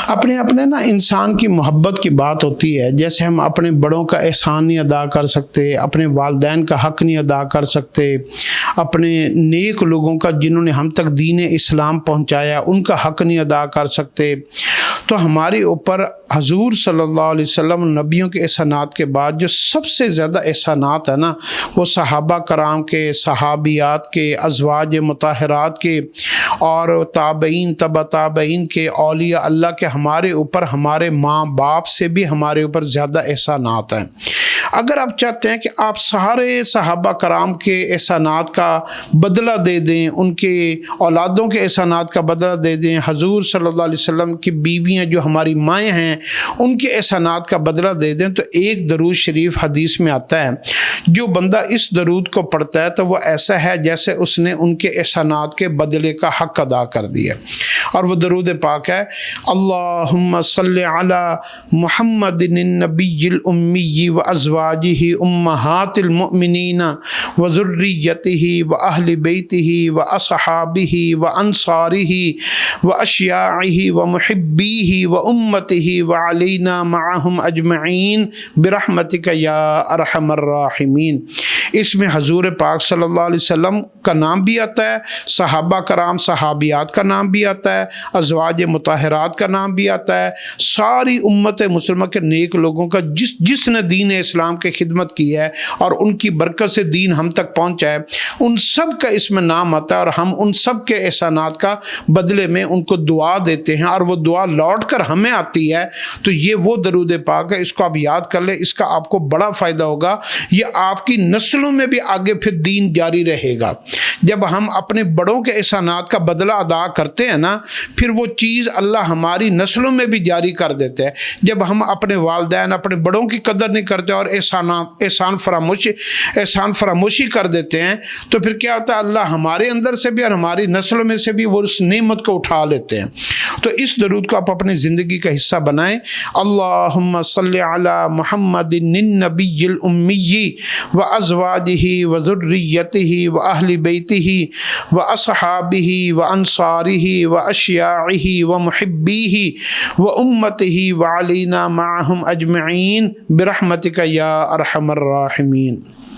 اپنے اپنے نا انسان کی محبت کی بات ہوتی ہے، جیسے ہم اپنے بڑوں کا احسان نہیں ادا کر سکتے، اپنے والدین کا حق نہیں ادا کر سکتے، اپنے نیک لوگوں کا جنہوں نے ہم تک دین اسلام پہنچایا ان کا حق نہیں ادا کر سکتے، تو ہمارے اوپر حضور صلی اللہ علیہ وسلم نبیوں کے احسانات کے بعد جو سب سے زیادہ احسانات ہیں نا، وہ صحابہ کرام کے، صحابیات کے، ازواج مطہرات کے اور تابعین، تبع تابعین کے، اولیاء اللہ کے ہمارے اوپر، ہمارے ماں باپ سے بھی ہمارے اوپر زیادہ احسانات ہیں۔ اگر آپ چاہتے ہیں کہ آپ سارے صحابہ کرام کے احسانات کا بدلہ دے دیں، ان کے اولادوں کے احسانات کا بدلہ دے دیں، حضور صلی اللہ علیہ وسلم کی بیویاں جو ہماری مائیں ہیں ان کے احسانات کا بدلہ دے دیں، تو ایک درود شریف حدیث میں آتا ہے، جو بندہ اس درود کو پڑھتا ہے تو وہ ایسا ہے جیسے اس نے ان کے احسانات کے بدلے کا حق ادا کر دیا۔ اور وہ درود پاک ہے، اللہم صلی علی محمد النبی الامی و ازواجہ امہات المؤمنین و ذریتہ و اہل بیتہ و اصحابہ و انصارہ و اشیاعہ و محبیہ و امتہ و علینا معہم اجمعین برحمتک یا ارحم الراحمین۔ اس میں حضور پاک صلی اللہ علیہ وسلم کا نام بھی آتا ہے، صحابہ کرام صحابیات کا نام بھی آتا ہے، ازواج مطہرات کا نام بھی آتا ہے، ساری امت مسلمہ کے نیک لوگوں کا جس نے دین اسلام کی خدمت کی ہے اور ان کی برکت سے دین ہم تک پہنچا ہے، ان سب کا اس میں نام آتا ہے، اور ہم ان سب کے احسانات کا بدلے میں ان کو دعا دیتے ہیں، اور وہ دعا لوٹ کر ہمیں آتی ہے۔ تو یہ وہ درود پاک ہے، اس کو آپ یاد کر لیں، اس کا آپ کو بڑا فائدہ ہوگا، یہ آپ کی نسلوں میں بھی آگے پھر دین جاری رہے گا۔ جب ہم اپنے بڑوں کے احسانات کا بدلہ ادا کرتے ہیں نا، پھر وہ چیز اللہ ہماری نسلوں میں بھی جاری کر دیتے ہیں۔ جب ہم اپنے والدین، اپنے بڑوں کی قدر نہیں کرتے اور احسان فراموشی کر دیتے ہیں، تو پھر کیا ہوتا ہے، اللہ ہمارے اندر سے بھی اور ہماری نسلوں میں سے بھی وہ اس نعمت کو اٹھا لیتے ہیں۔ تو اس درود کو آپ اپنی زندگی کا حصہ بنائیں، اللہم صلی علی محمد النبی الامی و ازواجہ و ذریتہ و اہل بیتہ و اصحابہ و انصارہ و اشیاعہ و محبیہ و امتہ و علینا معہم اجمعین برحمتک یا ارحم الراحمین۔